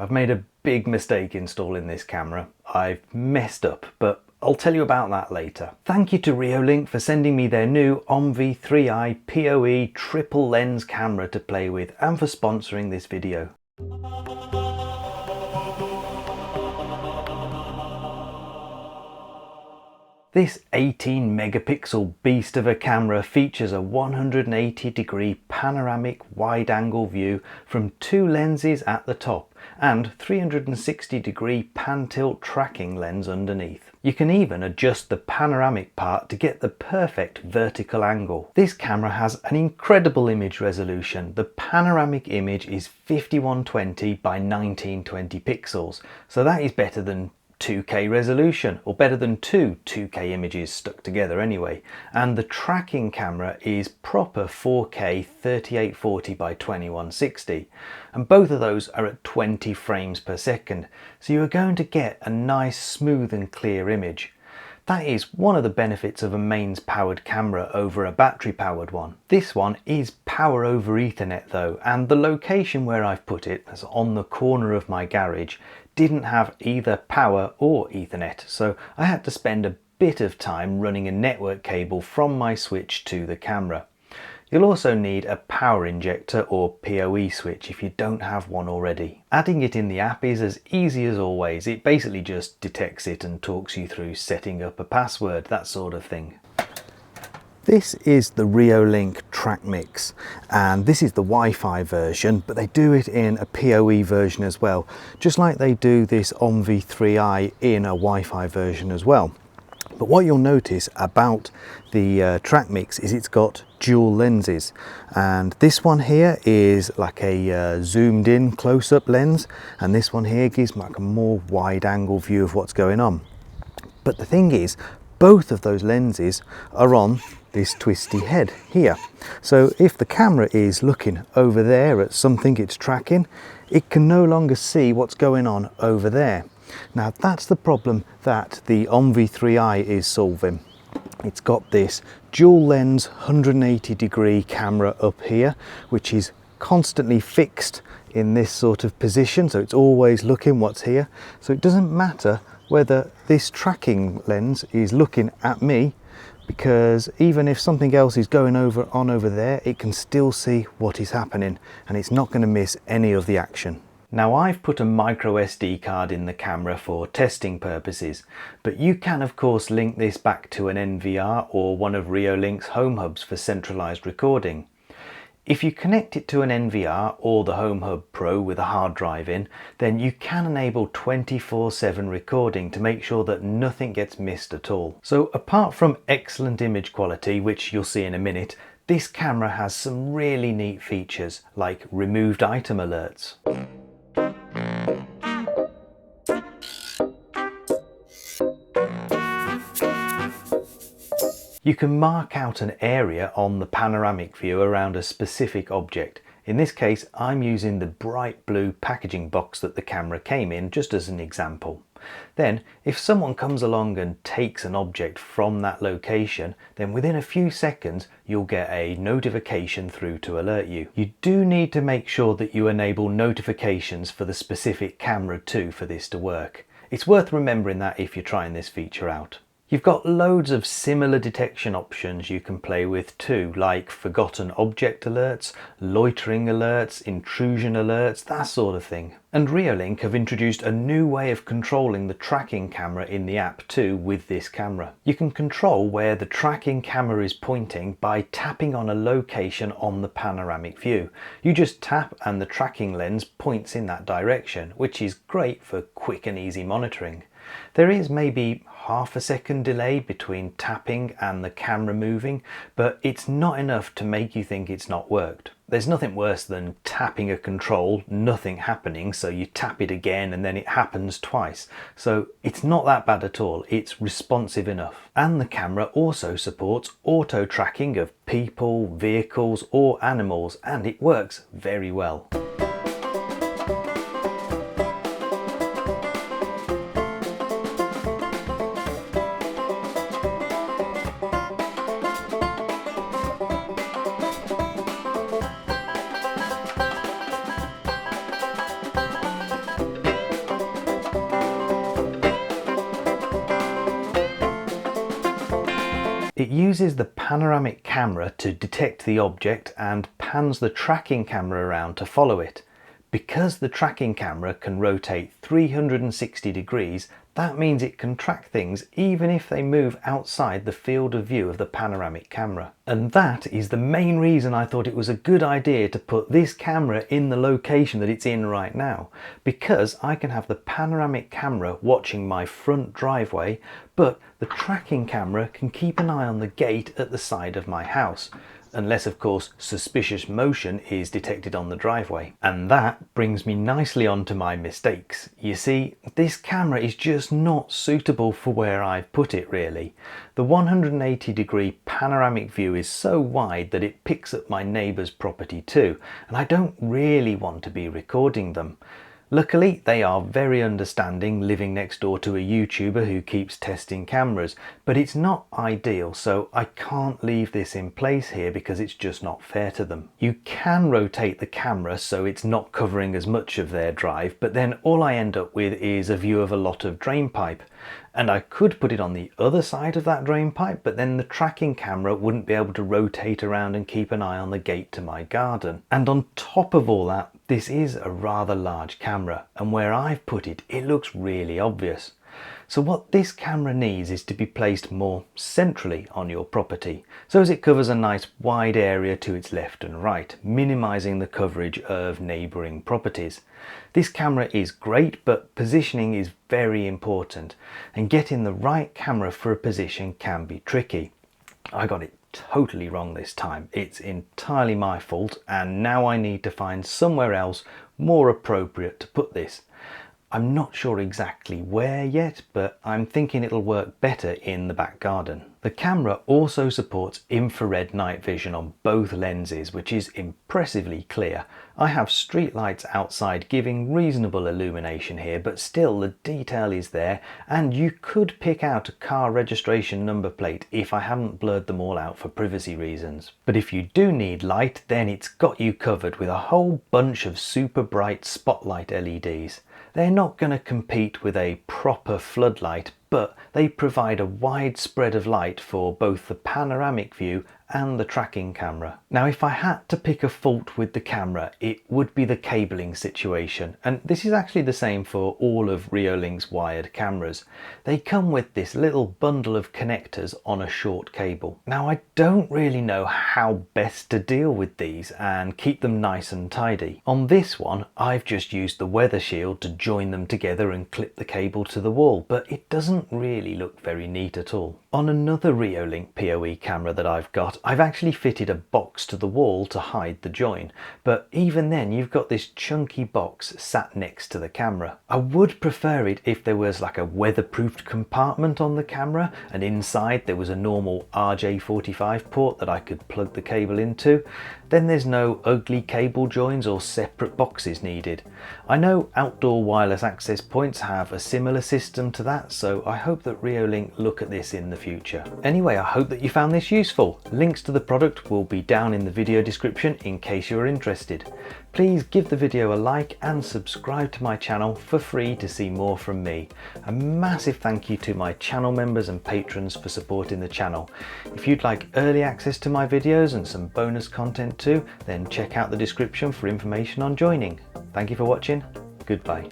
I've made a big mistake installing this camera. I've messed up, but I'll tell you about that later. Thank you to Reolink for sending me their new OMVI 3i PoE triple lens camera to play with and for sponsoring this video. This 18 megapixel beast of a camera features a 180-degree panoramic wide-angle view from two lenses at the top and 360-degree pan-tilt tracking lens underneath. You can even adjust the panoramic part to get the perfect vertical angle. This camera has an incredible image resolution. The panoramic image is 5120 by 1920 pixels, so that is better than 2K resolution, or better than two 2K images stuck together anyway. And the tracking camera is proper 4K 3840 by 2160, and both of those are at 20 frames per second, so you are going to get a nice smooth and clear image. That is one of the benefits of a mains powered camera over a battery powered one. This one is power over Ethernet though, and the location where I've put it, that's on the corner of my garage, didn't have either power or Ethernet, so I had to spend a bit of time running a network cable from my switch to the camera. You'll also need a power injector or PoE switch if you don't have one already. Adding it in the app is as easy as always. It basically just detects it and talks you through setting up a password, that sort of thing. This is the Reolink Track Mix, and this is the Wi-Fi version, but they do it in a PoE version as well, just like they do this OMVI 3i in a Wi-Fi version as well. But what you'll notice about the Track Mix is it's got dual lenses, and this one here is like a zoomed in close-up lens, and this one here gives like a more wide-angle view of what's going on. But the thing is, both of those lenses are on this twisty head here. So if the camera is looking over there at something it's tracking, it can no longer see what's going on over there. Now that's the problem that the OMVI 3i is solving. It's got this dual lens 180-degree camera up here, which is constantly fixed in this sort of position, so it's always looking what's here. So it doesn't matter whether this tracking lens is looking at me, because even if something else is going on over there, it can still see what is happening and it's not going to miss any of the action. Now I've put a micro SD card in the camera for testing purposes, but you can of course link this back to an NVR or one of Reolink's home hubs for centralized recording. If you connect it to an NVR or the Home Hub Pro with a hard drive in, then you can enable 24/7 recording to make sure that nothing gets missed at all. So apart from excellent image quality, which you'll see in a minute, this camera has some really neat features like removed item alerts. You can mark out an area on the panoramic view around a specific object. In this case, I'm using the bright blue packaging box that the camera came in, just as an example. Then, if someone comes along and takes an object from that location, then within a few seconds, you'll get a notification through to alert you. You do need to make sure that you enable notifications for the specific camera too for this to work. It's worth remembering that if you're trying this feature out. You've got loads of similar detection options you can play with too, like forgotten object alerts, loitering alerts, intrusion alerts, that sort of thing. And Reolink have introduced a new way of controlling the tracking camera in the app too with this camera. You can control where the tracking camera is pointing by tapping on a location on the panoramic view. You just tap and the tracking lens points in that direction, which is great for quick and easy monitoring. There is maybe half a second delay between tapping and the camera moving, but it's not enough to make you think it's not worked. There's nothing worse than tapping a control, nothing happening, so you tap it again and then it happens twice. So it's not that bad at all, it's responsive enough. And the camera also supports auto tracking of people, vehicles or animals, and it works very well. It uses the panoramic camera to detect the object and pans the tracking camera around to follow it. Because the tracking camera can rotate 360 degrees, that means it can track things even if they move outside the field of view of the panoramic camera. And that is the main reason I thought it was a good idea to put this camera in the location that it's in right now, because I can have the panoramic camera watching my front driveway, but the tracking camera can keep an eye on the gate at the side of my house. Unless of course suspicious motion is detected on the driveway. And that brings me nicely on to my mistakes. You see, this camera is just not suitable for where I've put it really. The 180-degree panoramic view is so wide that it picks up my neighbour's property too, and I don't really want to be recording them. Luckily, they are very understanding, living next door to a YouTuber who keeps testing cameras, but it's not ideal, so I can't leave this in place here because it's just not fair to them. You can rotate the camera so it's not covering as much of their drive, but then all I end up with is a view of a lot of drain pipe. And I could put it on the other side of that drain pipe, but then the tracking camera wouldn't be able to rotate around and keep an eye on the gate to my garden. And on top of all that, this is a rather large camera, and where I've put it, it looks really obvious. So what this camera needs is to be placed more centrally on your property, so as it covers a nice wide area to its left and right, minimising the coverage of neighbouring properties. This camera is great, but positioning is very important, and getting the right camera for a position can be tricky. I got it totally wrong this time. It's entirely my fault, and now I need to find somewhere else more appropriate to put this. I'm not sure exactly where yet, but I'm thinking it'll work better in the back garden. The camera also supports infrared night vision on both lenses, which is impressively clear. I have street lights outside giving reasonable illumination here, but still the detail is there, and you could pick out a car registration number plate if I hadn't blurred them all out for privacy reasons. But if you do need light, then it's got you covered with a whole bunch of super bright spotlight LEDs. They're not going to compete with a proper floodlight, but they provide a wide spread of light for both the panoramic view and the tracking camera. Now, if I had to pick a fault with the camera, it would be the cabling situation, and this is actually the same for all of Reolink's wired cameras. They come with this little bundle of connectors on a short cable. Now, I don't really know how best to deal with these and keep them nice and tidy. On this one, I've just used the weather shield to join them together and clip the cable to the wall, but it doesn't really look very neat at all. On another Reolink PoE camera that I've got, I've actually fitted a box to the wall to hide the join, but even then you've got this chunky box sat next to the camera. I would prefer it if there was like a weatherproofed compartment on the camera, and inside there was a normal RJ45 port that I could plug the cable into. Then there's no ugly cable joins or separate boxes needed. I know outdoor wireless access points have a similar system to that, so I hope that Reolink look at this in the future. Anyway, I hope that you found this useful. Links to the product will be down in the video description in case you're interested. Please give the video a like and subscribe to my channel for free to see more from me. A massive thank you to my channel members and patrons for supporting the channel. If you'd like early access to my videos and some bonus content too, then check out the description for information on joining. Thank you for watching. Goodbye.